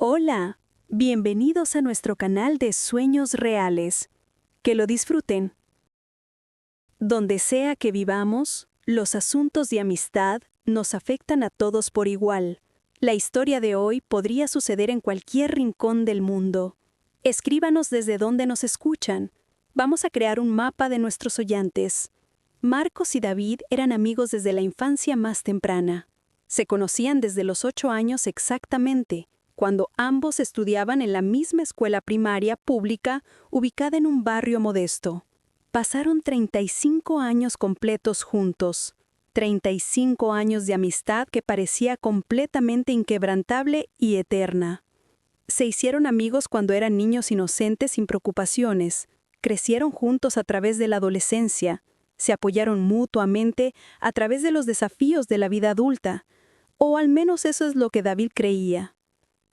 Hola, bienvenidos a nuestro canal de Sueños Reales. Que lo disfruten. Donde sea que vivamos, los asuntos de amistad nos afectan a todos por igual. La historia de hoy podría suceder en cualquier rincón del mundo. Escríbanos desde donde nos escuchan. Vamos a crear un mapa de nuestros oyentes. Marcos y David eran amigos desde la infancia más temprana. Se conocían desde los 8 años exactamente, cuando ambos estudiaban en la misma escuela primaria pública ubicada en un barrio modesto. Pasaron 35 años completos juntos, 35 años de amistad que parecía completamente inquebrantable y eterna. Se hicieron amigos cuando eran niños inocentes sin preocupaciones, crecieron juntos a través de la adolescencia, se apoyaron mutuamente a través de los desafíos de la vida adulta, o al menos eso es lo que David creía.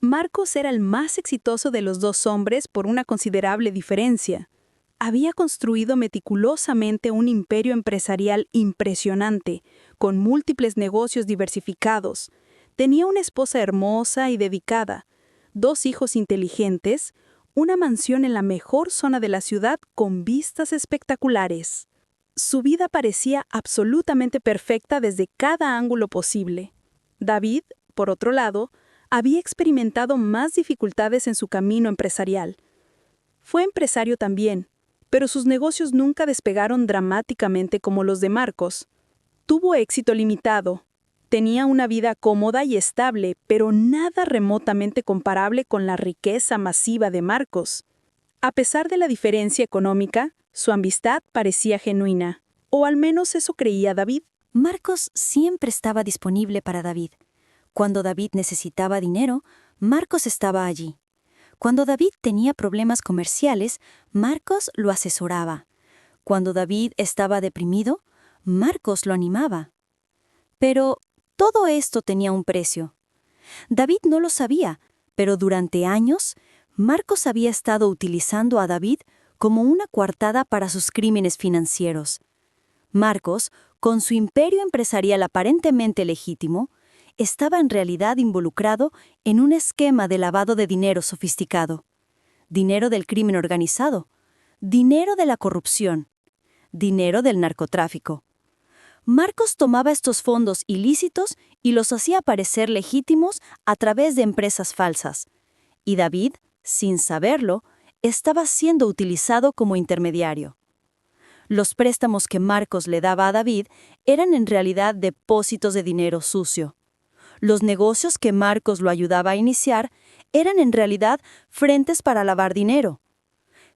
Marcos era el más exitoso de los dos hombres por una considerable diferencia. Había construido meticulosamente un imperio empresarial impresionante, con múltiples negocios diversificados. Tenía una esposa hermosa y dedicada, 2 hijos inteligentes, una mansión en la mejor zona de la ciudad con vistas espectaculares. Su vida parecía absolutamente perfecta desde cada ángulo posible. David, por otro lado, había experimentado más dificultades en su camino empresarial. Fue empresario también, pero sus negocios nunca despegaron dramáticamente como los de Marcos. Tuvo éxito limitado. Tenía una vida cómoda y estable, pero nada remotamente comparable con la riqueza masiva de Marcos. A pesar de la diferencia económica, su amistad parecía genuina, o al menos eso creía David. Marcos siempre estaba disponible para David. Cuando David necesitaba dinero, Marcos estaba allí. Cuando David tenía problemas comerciales, Marcos lo asesoraba. Cuando David estaba deprimido, Marcos lo animaba. Pero todo esto tenía un precio. David no lo sabía, pero durante años, Marcos había estado utilizando a David como una coartada para sus crímenes financieros. Marcos, con su imperio empresarial aparentemente legítimo, estaba en realidad involucrado en un esquema de lavado de dinero sofisticado. Dinero del crimen organizado, dinero de la corrupción, dinero del narcotráfico. Marcos tomaba estos fondos ilícitos y los hacía parecer legítimos a través de empresas falsas. Y David, sin saberlo, estaba siendo utilizado como intermediario. Los préstamos que Marcos le daba a David eran en realidad depósitos de dinero sucio. Los negocios que Marcos lo ayudaba a iniciar eran en realidad frentes para lavar dinero.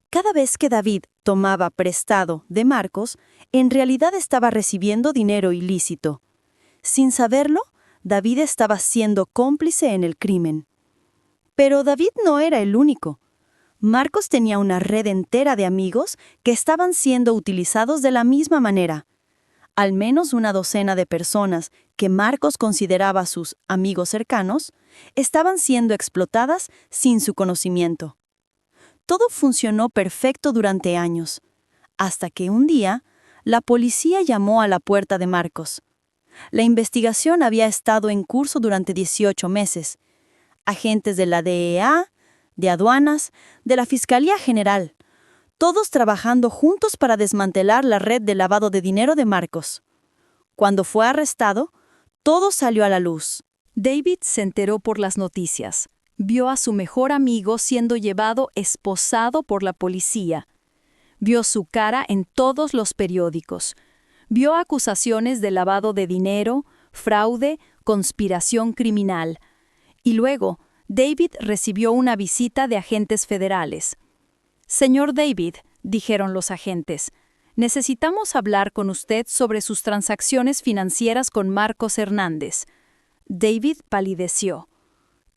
Cada vez que David tomaba prestado de Marcos, en realidad estaba recibiendo dinero ilícito. Sin saberlo, David estaba siendo cómplice en el crimen. Pero David no era el único. Marcos tenía una red entera de amigos que estaban siendo utilizados de la misma manera. Al menos una docena de personas que Marcos consideraba sus amigos cercanos estaban siendo explotadas sin su conocimiento. Todo funcionó perfecto durante años, hasta que un día la policía llamó a la puerta de Marcos. La investigación había estado en curso durante 18 meses. Agentes de la DEA, de aduanas, de la Fiscalía General, todos trabajando juntos para desmantelar la red de lavado de dinero de Marcos. Cuando fue arrestado, todo salió a la luz. David se enteró por las noticias. Vio a su mejor amigo siendo llevado esposado por la policía. Vio su cara en todos los periódicos. Vio acusaciones de lavado de dinero, fraude, conspiración criminal. Y luego, David recibió una visita de agentes federales. «Señor David», dijeron los agentes, «necesitamos hablar con usted sobre sus transacciones financieras con Marcos Hernández». David palideció.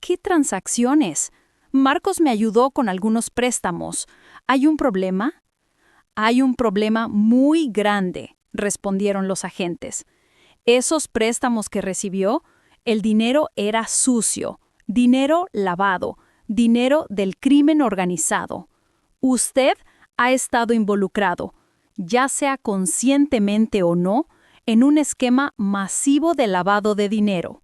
«¿Qué transacciones? Marcos me ayudó con algunos préstamos. ¿Hay un problema?» «Hay un problema muy grande», respondieron los agentes. «Esos préstamos que recibió, el dinero era sucio, dinero lavado, dinero del crimen organizado. Usted ha estado involucrado, ya sea conscientemente o no, en un esquema masivo de lavado de dinero».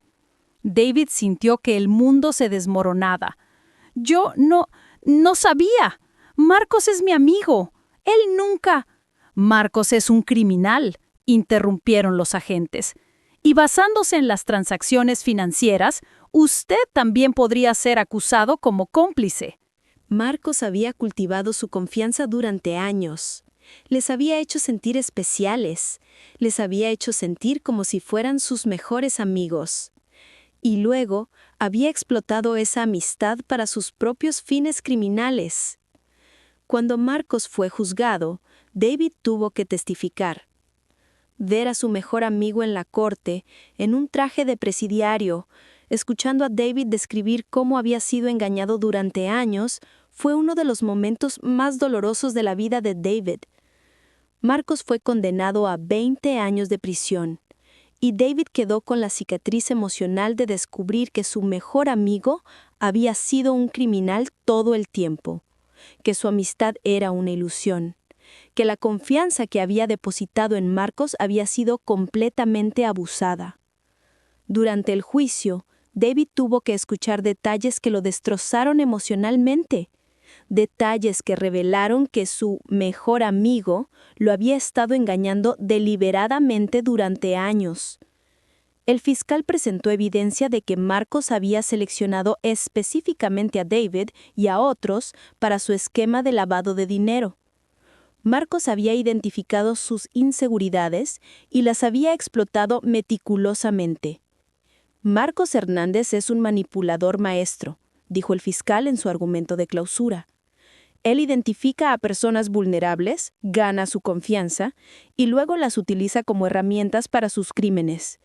David sintió que el mundo se desmoronaba. Yo no sabía. Marcos es mi amigo. Él nunca... Marcos es un criminal, interrumpieron los agentes. Y basándose en las transacciones financieras, usted también podría ser acusado como cómplice. Marcos había cultivado su confianza durante años. Les había hecho sentir especiales. Les había hecho sentir como si fueran sus mejores amigos. Y luego había explotado esa amistad para sus propios fines criminales. Cuando Marcos fue juzgado, David tuvo que testificar. Ver a su mejor amigo en la corte, en un traje de presidiario, escuchando a David describir cómo había sido engañado durante años, fue uno de los momentos más dolorosos de la vida de David. Marcos fue condenado a 20 años de prisión, y David quedó con la cicatriz emocional de descubrir que su mejor amigo había sido un criminal todo el tiempo, que su amistad era una ilusión, que la confianza que había depositado en Marcos había sido completamente abusada. Durante el juicio, David tuvo que escuchar detalles que lo destrozaron emocionalmente, detalles que revelaron que su mejor amigo lo había estado engañando deliberadamente durante años. El fiscal presentó evidencia de que Marcos había seleccionado específicamente a David y a otros para su esquema de lavado de dinero. Marcos había identificado sus inseguridades y las había explotado meticulosamente. Marcos Hernández es un manipulador maestro, dijo el fiscal en su argumento de clausura. Él identifica a personas vulnerables, gana su confianza y luego las utiliza como herramientas para sus crímenes.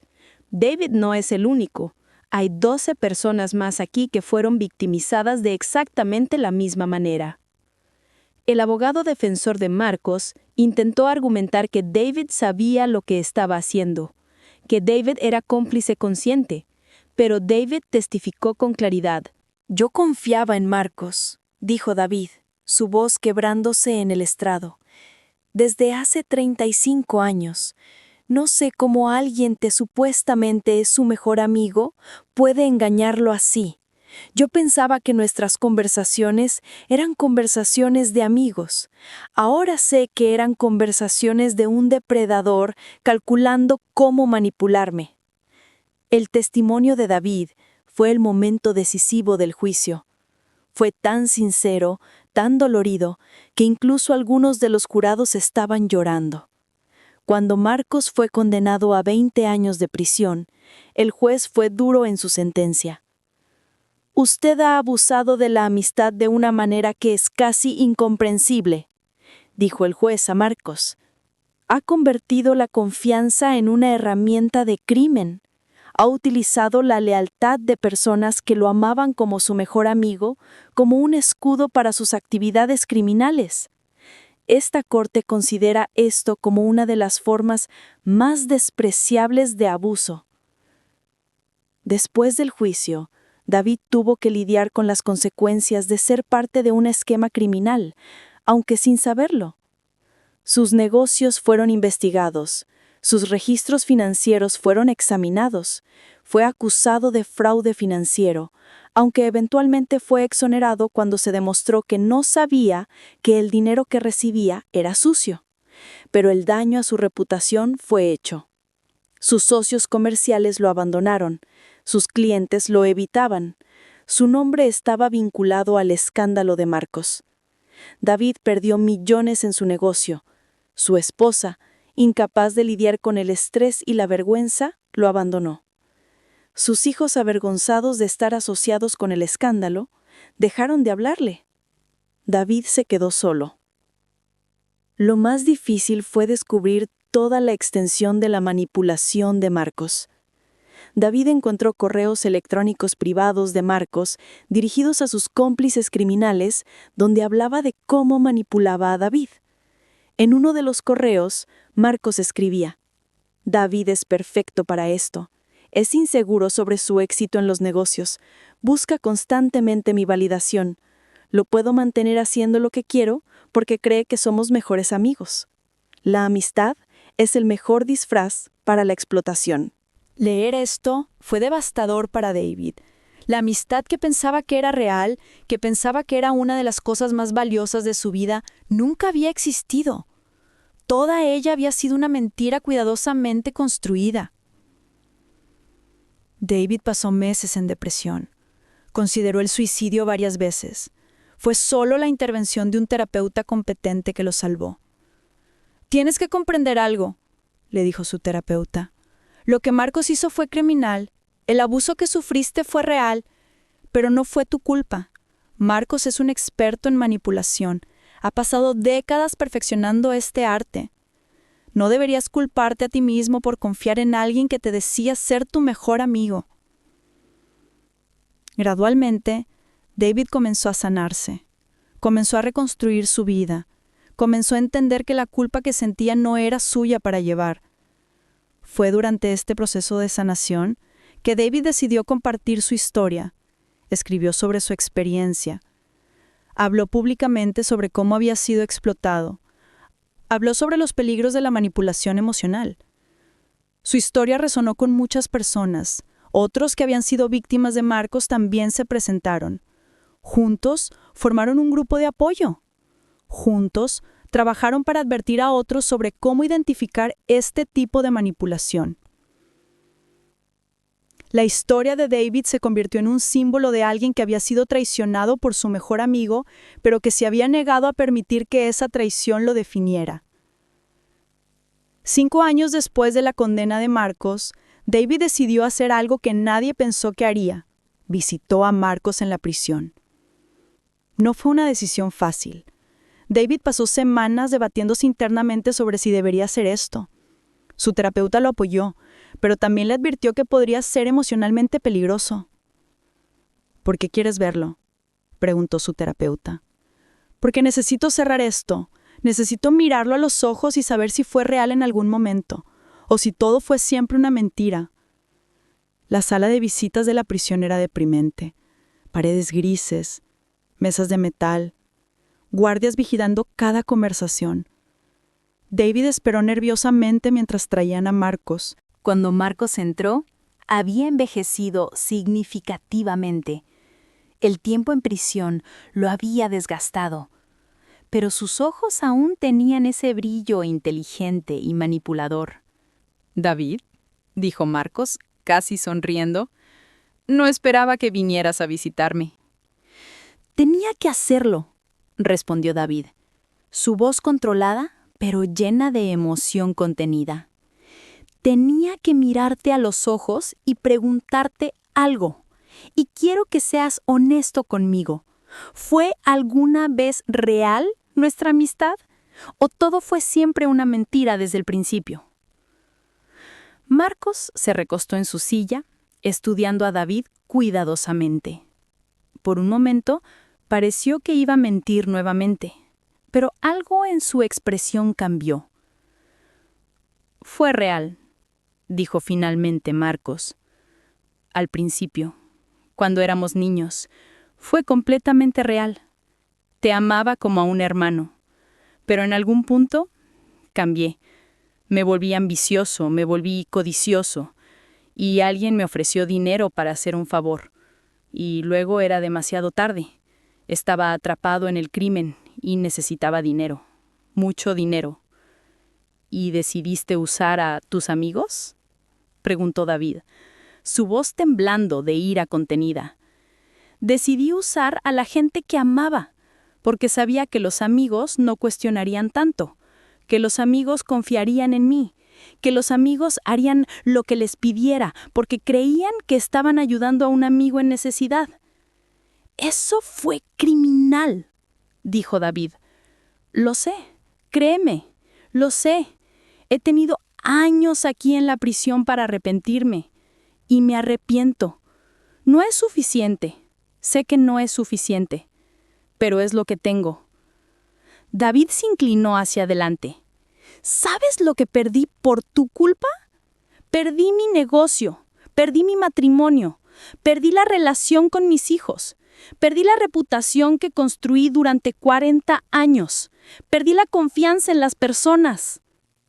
David no es el único. Hay 12 personas más aquí que fueron victimizadas de exactamente la misma manera. El abogado defensor de Marcos intentó argumentar que David sabía lo que estaba haciendo, que David era cómplice consciente, pero David testificó con claridad. Yo confiaba en Marcos, dijo David, su voz quebrándose en el estrado. Desde hace 35 años. No sé cómo alguien que supuestamente es su mejor amigo puede engañarlo así. Yo pensaba que nuestras conversaciones eran conversaciones de amigos. Ahora sé que eran conversaciones de un depredador calculando cómo manipularme. El testimonio de David fue el momento decisivo del juicio. Fue tan sincero, tan dolorido, que incluso algunos de los jurados estaban llorando. Cuando Marcos fue condenado a 20 años de prisión, el juez fue duro en su sentencia. Usted ha abusado de la amistad de una manera que es casi incomprensible, dijo el juez a Marcos. Ha convertido la confianza en una herramienta de crimen. Ha utilizado la lealtad de personas que lo amaban como su mejor amigo como un escudo para sus actividades criminales. Esta corte considera esto como una de las formas más despreciables de abuso. Después del juicio, David tuvo que lidiar con las consecuencias de ser parte de un esquema criminal, aunque sin saberlo. Sus negocios fueron investigados, sus registros financieros fueron examinados, fue acusado de fraude financiero, aunque eventualmente fue exonerado cuando se demostró que no sabía que el dinero que recibía era sucio. Pero el daño a su reputación fue hecho. Sus socios comerciales lo abandonaron, sus clientes lo evitaban. Su nombre estaba vinculado al escándalo de Marcos. David perdió millones en su negocio. Su esposa, incapaz de lidiar con el estrés y la vergüenza, lo abandonó. Sus hijos, avergonzados de estar asociados con el escándalo, dejaron de hablarle. David se quedó solo. Lo más difícil fue descubrir toda la extensión de la manipulación de Marcos. David encontró correos electrónicos privados de Marcos dirigidos a sus cómplices criminales donde hablaba de cómo manipulaba a David. En uno de los correos, Marcos escribía: David es perfecto para esto. Es inseguro sobre su éxito en los negocios. Busca constantemente mi validación. Lo puedo mantener haciendo lo que quiero porque cree que somos mejores amigos. La amistad es el mejor disfraz para la explotación. Leer esto fue devastador para David. La amistad que pensaba que era real, que pensaba que era una de las cosas más valiosas de su vida, nunca había existido. Toda ella había sido una mentira cuidadosamente construida. David pasó meses en depresión. Consideró el suicidio varias veces. Fue solo la intervención de un terapeuta competente que lo salvó. «Tienes que comprender algo», le dijo su terapeuta. «Lo que Marcos hizo fue criminal. El abuso que sufriste fue real, pero no fue tu culpa. Marcos es un experto en manipulación. Ha pasado décadas perfeccionando este arte. No deberías culparte a ti mismo por confiar en alguien que te decía ser tu mejor amigo». Gradualmente, David comenzó a sanarse. Comenzó a reconstruir su vida. Comenzó a entender que la culpa que sentía no era suya para llevar. Fue durante este proceso de sanación que David decidió compartir su historia. Escribió sobre su experiencia. Habló públicamente sobre cómo había sido explotado. Habló sobre los peligros de la manipulación emocional. Su historia resonó con muchas personas. Otros que habían sido víctimas de Marcos también se presentaron. Juntos formaron un grupo de apoyo. Juntos trabajaron para advertir a otros sobre cómo identificar este tipo de manipulación. La historia de David se convirtió en un símbolo de alguien que había sido traicionado por su mejor amigo, pero que se había negado a permitir que esa traición lo definiera. 5 años después de la condena de Marcos, David decidió hacer algo que nadie pensó que haría. Visitó a Marcos en la prisión. No fue una decisión fácil. David pasó semanas debatiéndose internamente sobre si debería hacer esto. Su terapeuta lo apoyó, pero también le advirtió que podría ser emocionalmente peligroso. «¿Por qué quieres verlo?», preguntó su terapeuta. «Porque necesito cerrar esto. Necesito mirarlo a los ojos y saber si fue real en algún momento, o si todo fue siempre una mentira». La sala de visitas de la prisión era deprimente. Paredes grises, mesas de metal, guardias vigilando cada conversación. David esperó nerviosamente mientras traían a Marcos. Cuando Marcos entró, había envejecido significativamente. El tiempo en prisión lo había desgastado, pero sus ojos aún tenían ese brillo inteligente y manipulador. «David», dijo Marcos, casi sonriendo, «no esperaba que vinieras a visitarme». «Tenía que hacerlo», respondió David, su voz controlada, pero llena de emoción contenida. «Tenía que mirarte a los ojos y preguntarte algo, y quiero que seas honesto conmigo. ¿Fue alguna vez real nuestra amistad? ¿O todo fue siempre una mentira desde el principio?» Marcos se recostó en su silla, estudiando a David cuidadosamente. Por un momento, pareció que iba a mentir nuevamente, pero algo en su expresión cambió. «Fue real», dijo finalmente Marcos. «Al principio, cuando éramos niños, fue completamente real. Te amaba como a un hermano, pero en algún punto cambié. Me volví ambicioso, me volví codicioso, y alguien me ofreció dinero para hacer un favor. Y luego era demasiado tarde. Estaba atrapado en el crimen y necesitaba dinero, mucho dinero». «¿Y decidiste usar a tus amigos?», preguntó David, su voz temblando de ira contenida. «Decidí usar a la gente que amaba, porque sabía que los amigos no cuestionarían tanto, que los amigos confiarían en mí, que los amigos harían lo que les pidiera, porque creían que estaban ayudando a un amigo en necesidad». «Eso fue criminal», dijo David. «Lo sé, créeme, lo sé. He tenido años aquí en la prisión para arrepentirme, y me arrepiento. No es suficiente, sé que no es suficiente, pero es lo que tengo». David se inclinó hacia adelante. «¿Sabes lo que perdí por tu culpa? Perdí mi negocio, perdí mi matrimonio, perdí la relación con mis hijos, perdí la reputación que construí durante 40 años, perdí la confianza en las personas».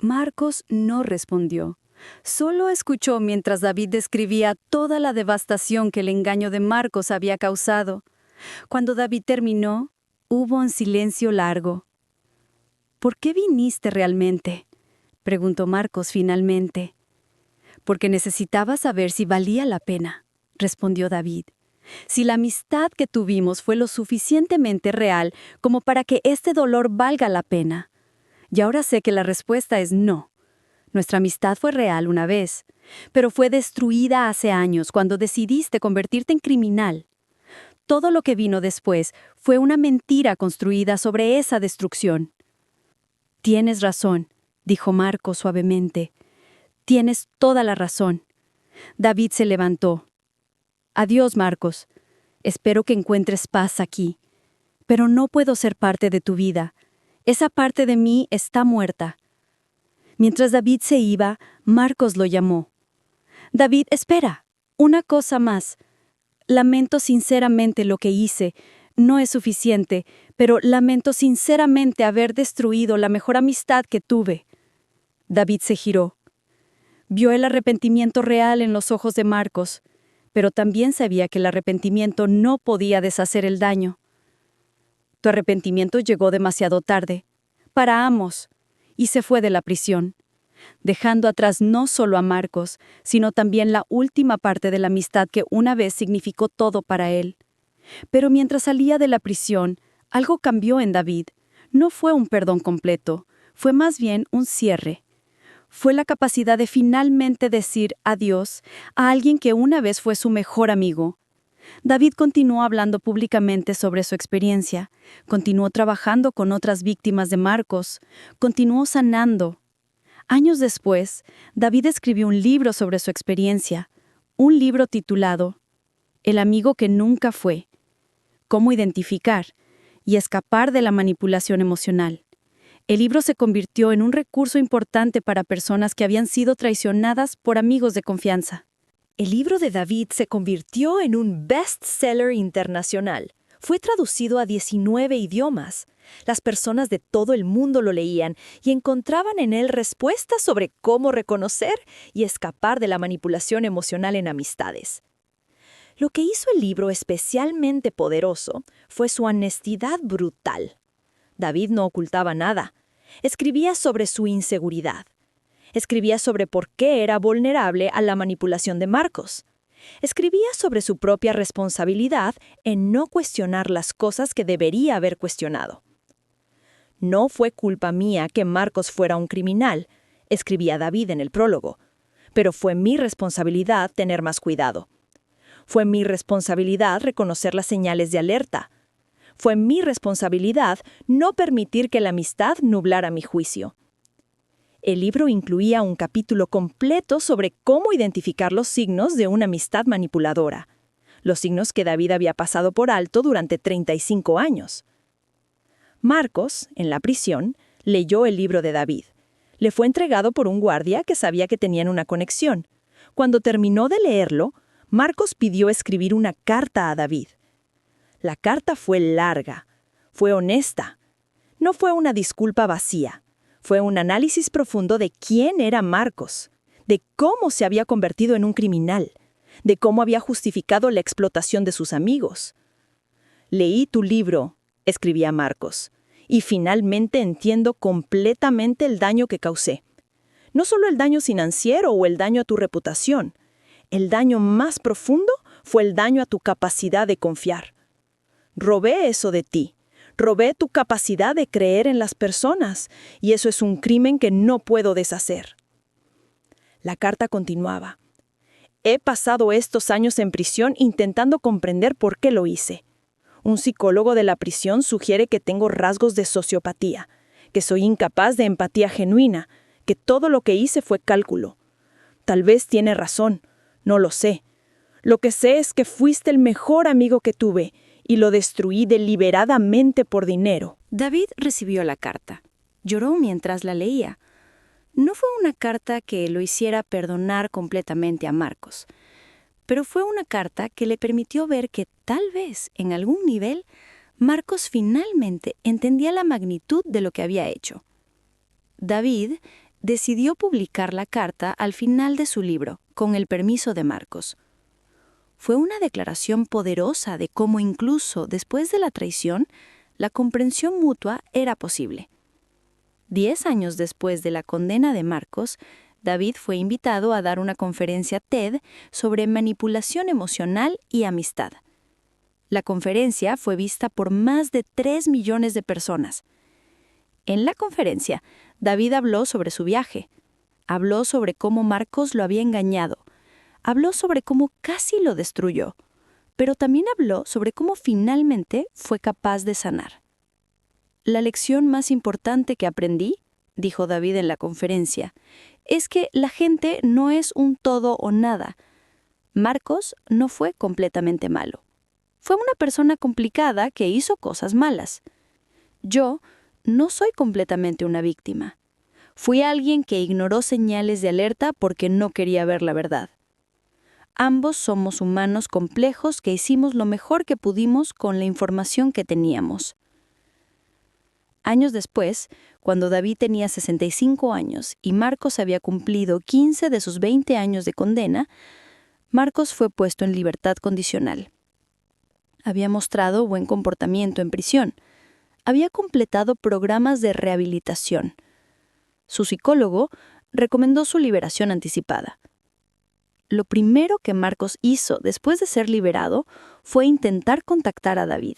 Marcos no respondió. Solo escuchó mientras David describía toda la devastación que el engaño de Marcos había causado. Cuando David terminó, hubo un silencio largo. ¿Por qué viniste realmente?, preguntó Marcos finalmente. Porque necesitaba saber si valía la pena, respondió David. Si la amistad que tuvimos fue lo suficientemente real como para que este dolor valga la pena. Y ahora sé que la respuesta es no. Nuestra amistad fue real una vez, pero fue destruida hace años cuando decidiste convertirte en criminal. Todo lo que vino después fue una mentira construida sobre esa destrucción. Tienes razón, dijo Marcos suavemente. Tienes toda la razón. David se levantó. Adiós, Marcos. Espero que encuentres paz aquí. Pero no puedo ser parte de tu vida. Esa parte de mí está muerta. Mientras David se iba, Marcos lo llamó. David, espera. Una cosa más. Lamento sinceramente lo que hice. No es suficiente, pero lamento sinceramente haber destruido la mejor amistad que tuve. David se giró. Vio el arrepentimiento real en los ojos de Marcos, pero también sabía que el arrepentimiento no podía deshacer el daño. Tu arrepentimiento llegó demasiado tarde, para ambos, y se fue de la prisión, dejando atrás no solo a Marcos, sino también la última parte de la amistad que una vez significó todo para él. Pero mientras salía de la prisión, algo cambió en David. No fue un perdón completo, fue más bien un cierre. Fue la capacidad de finalmente decir adiós a alguien que una vez fue su mejor amigo. David continuó hablando públicamente sobre su experiencia, continuó trabajando con otras víctimas de Marcos, continuó sanando. Años después, David escribió un libro sobre su experiencia, un libro titulado El amigo que nunca fue. Cómo identificar y escapar de la manipulación emocional. El libro se convirtió en un recurso importante para personas que habían sido traicionadas por amigos de confianza. El libro de David se convirtió en un bestseller internacional. Fue traducido a 19 idiomas. Las personas de todo el mundo lo leían y encontraban en él respuestas sobre cómo reconocer y escapar de la manipulación emocional en amistades. Lo que hizo el libro especialmente poderoso fue su honestidad brutal. David no ocultaba nada. Escribía sobre su inseguridad. Escribía sobre por qué era vulnerable a la manipulación de Marcos. Escribía sobre su propia responsabilidad en no cuestionar las cosas que debería haber cuestionado. No fue culpa mía que Marcos fuera un criminal, escribía David en el prólogo, pero fue mi responsabilidad tener más cuidado. Fue mi responsabilidad reconocer las señales de alerta. Fue mi responsabilidad no permitir que la amistad nublara mi juicio. El libro incluía un capítulo completo sobre cómo identificar los signos de una amistad manipuladora, los signos que David había pasado por alto durante 35 años. Marcos, en la prisión, leyó el libro de David. Le fue entregado por un guardia que sabía que tenían una conexión. Cuando terminó de leerlo, Marcos pidió escribir una carta a David. La carta fue larga, fue honesta. No fue una disculpa vacía. Fue un análisis profundo de quién era Marcos, de cómo se había convertido en un criminal, de cómo había justificado la explotación de sus amigos. Leí tu libro, escribía Marcos, y finalmente entiendo completamente el daño que causé. No solo el daño financiero o el daño a tu reputación. El daño más profundo fue el daño a tu capacidad de confiar. Robé eso de ti. Robé tu capacidad de creer en las personas, y eso es un crimen que no puedo deshacer. La carta continuaba. He pasado estos años en prisión intentando comprender por qué lo hice. Un psicólogo de la prisión sugiere que tengo rasgos de sociopatía, que soy incapaz de empatía genuina, que todo lo que hice fue cálculo. Tal vez tiene razón, no lo sé. Lo que sé es que fuiste el mejor amigo que tuve, y lo destruí deliberadamente por dinero. David recibió la carta. Lloró mientras la leía. No fue una carta que lo hiciera perdonar completamente a Marcos, pero fue una carta que le permitió ver que tal vez, en algún nivel, Marcos finalmente entendía la magnitud de lo que había hecho. David decidió publicar la carta al final de su libro, con el permiso de Marcos. Fue una declaración poderosa de cómo incluso después de la traición, la comprensión mutua era posible. 10 años después de la condena de Marcos, David fue invitado a dar una conferencia TED sobre manipulación emocional y amistad. La conferencia fue vista por más de 3 millones de personas. En la conferencia, David habló sobre su viaje. Habló sobre cómo Marcos lo había engañado. Habló sobre cómo casi lo destruyó. Pero también habló sobre cómo finalmente fue capaz de sanar. La lección más importante que aprendí, dijo David en la conferencia, es que la gente no es un todo o nada. Marcos no fue completamente malo. Fue una persona complicada que hizo cosas malas. Yo no soy completamente una víctima. Fui alguien que ignoró señales de alerta porque no quería ver la verdad. Ambos somos humanos complejos que hicimos lo mejor que pudimos con la información que teníamos. Años después, cuando David tenía 65 años y Marcos había cumplido 15 de sus 20 años de condena, Marcos fue puesto en libertad condicional. Había mostrado buen comportamiento en prisión. Había completado programas de rehabilitación. Su psicólogo recomendó su liberación anticipada. Lo primero que Marcos hizo después de ser liberado fue intentar contactar a David.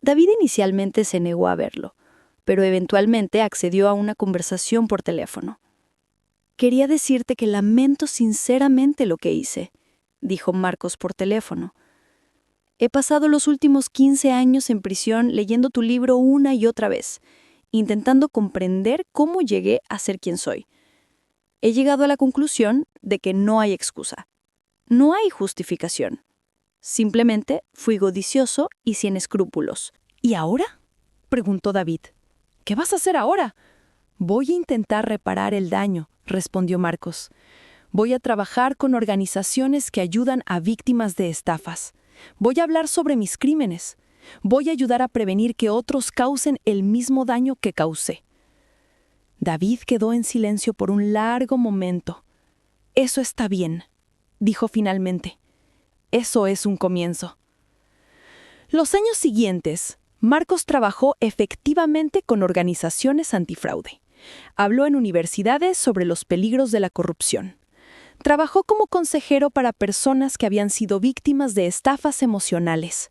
David inicialmente se negó a verlo, pero eventualmente accedió a una conversación por teléfono. «Quería decirte que lamento sinceramente lo que hice», dijo Marcos por teléfono. «He pasado los últimos 15 años en prisión leyendo tu libro una y otra vez, intentando comprender cómo llegué a ser quien soy. He llegado a la conclusión de que no hay excusa. No hay justificación. Simplemente fui codicioso y sin escrúpulos». ¿Y ahora?, preguntó David. «¿Qué vas a hacer ahora?» «Voy a intentar reparar el daño», respondió Marcos. «Voy a trabajar con organizaciones que ayudan a víctimas de estafas. Voy a hablar sobre mis crímenes. Voy a ayudar a prevenir que otros causen el mismo daño que causé». David quedó en silencio por un largo momento. «Eso está bien», dijo finalmente. «Eso es un comienzo». Los años siguientes, Marcos trabajó efectivamente con organizaciones antifraude. Habló en universidades sobre los peligros de la corrupción. Trabajó como consejero para personas que habían sido víctimas de estafas emocionales.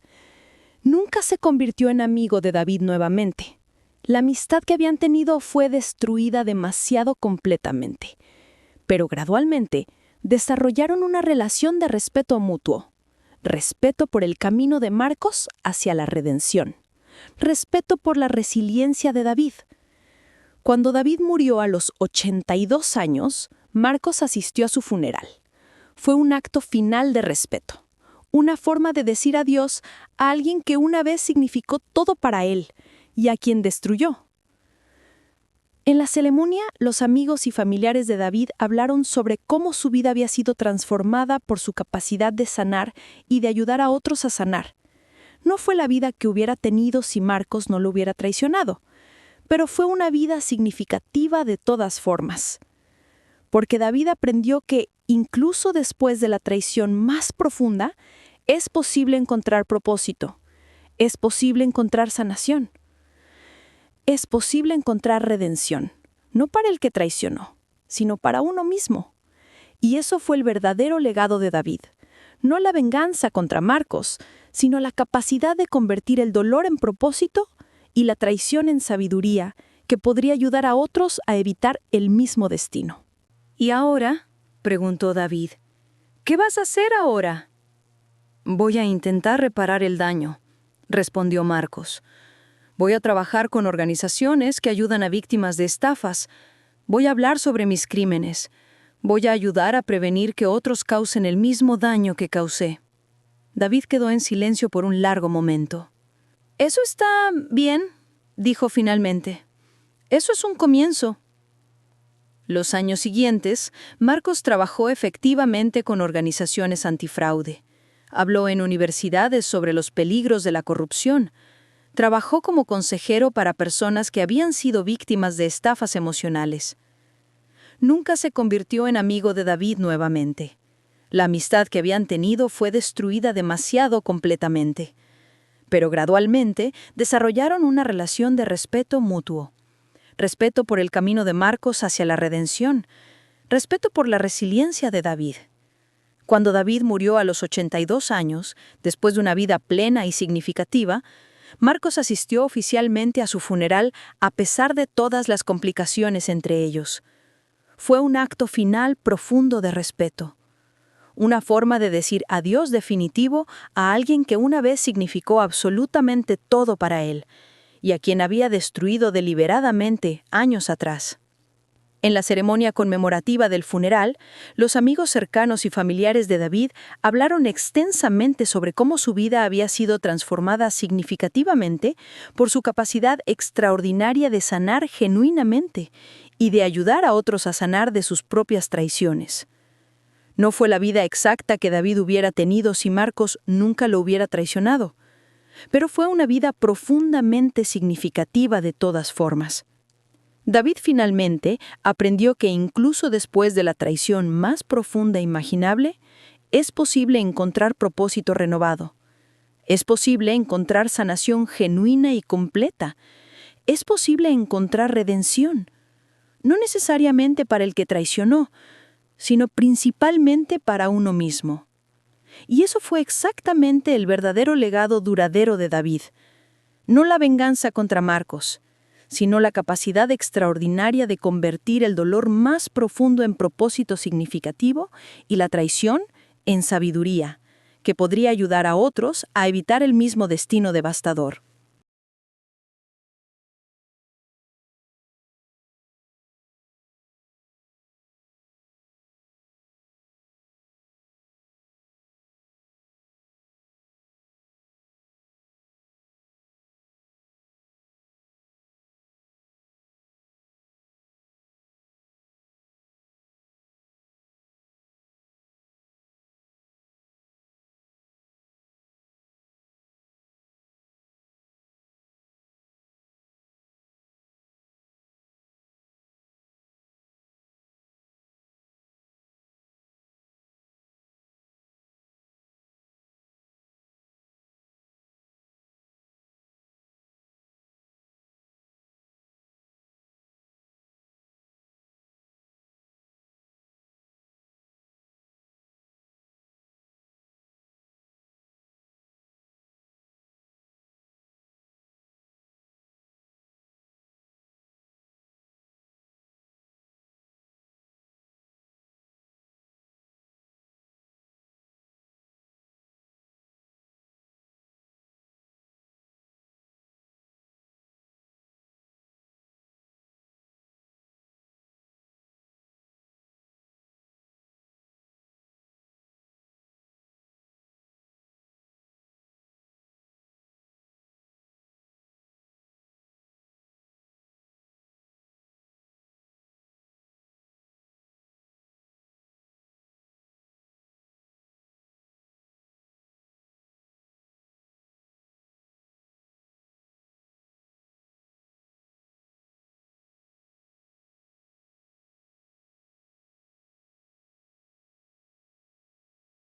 Nunca se convirtió en amigo de David nuevamente. La amistad que habían tenido fue destruida demasiado completamente. Pero gradualmente desarrollaron una relación de respeto mutuo. Respeto por el camino de Marcos hacia la redención. Respeto por la resiliencia de David. Cuando David murió a los 82 años, Marcos asistió a su funeral. Fue un acto final de respeto. Una forma de decir adiós a alguien que una vez significó todo para él y a quien destruyó. En la ceremonia, los amigos y familiares de David hablaron sobre cómo su vida había sido transformada por su capacidad de sanar y de ayudar a otros a sanar. No fue la vida que hubiera tenido si Marcos no lo hubiera traicionado, pero fue una vida significativa de todas formas. Porque David aprendió que, incluso después de la traición más profunda, es posible encontrar propósito, es posible encontrar sanación. Es posible encontrar redención, no para el que traicionó, sino para uno mismo. Y eso fue el verdadero legado de David. No la venganza contra Marcos, sino la capacidad de convertir el dolor en propósito y la traición en sabiduría que podría ayudar a otros a evitar el mismo destino. «¿Y ahora?», preguntó David. «¿Qué vas a hacer ahora?». «Voy a intentar reparar el daño», respondió Marcos. «Voy a trabajar con organizaciones que ayudan a víctimas de estafas. Voy a hablar sobre mis crímenes. Voy a ayudar a prevenir que otros causen el mismo daño que causé». David quedó en silencio por un largo momento. «Eso está bien», dijo finalmente. «Eso es un comienzo». Los años siguientes, Marcos trabajó efectivamente con organizaciones antifraude. Habló en universidades sobre los peligros de la corrupción. Trabajó como consejero para personas que habían sido víctimas de estafas emocionales. nunca se convirtió en amigo de David nuevamente. La amistad que habían tenido fue destruida demasiado completamente. Pero gradualmente desarrollaron una relación de respeto mutuo. Respeto por el camino de Marcos hacia la redención. Respeto por la resiliencia de David. Cuando David murió a los 82 años, después de una vida plena y significativa, Marcos asistió oficialmente a su funeral a pesar de todas las complicaciones entre ellos. Fue un acto final profundo de respeto. Una forma de decir adiós definitivo a alguien que una vez significó absolutamente todo para él, y a quien había destruido deliberadamente años atrás. En la ceremonia conmemorativa del funeral, los amigos cercanos y familiares de David hablaron extensamente sobre cómo su vida había sido transformada significativamente por su capacidad extraordinaria de sanar genuinamente y de ayudar a otros a sanar de sus propias traiciones. No fue la vida exacta que David hubiera tenido si Marcos nunca lo hubiera traicionado, pero fue una vida profundamente significativa de todas formas. David finalmente aprendió que incluso después de la traición más profunda e imaginable, es posible encontrar propósito renovado. Es posible encontrar sanación genuina y completa. Es posible encontrar redención. No necesariamente para el que traicionó, sino principalmente para uno mismo. Y eso fue exactamente el verdadero legado duradero de David. No la venganza contra Marcos, sino la capacidad extraordinaria de convertir el dolor más profundo en propósito significativo y la traición en sabiduría, que podría ayudar a otros a evitar el mismo destino devastador.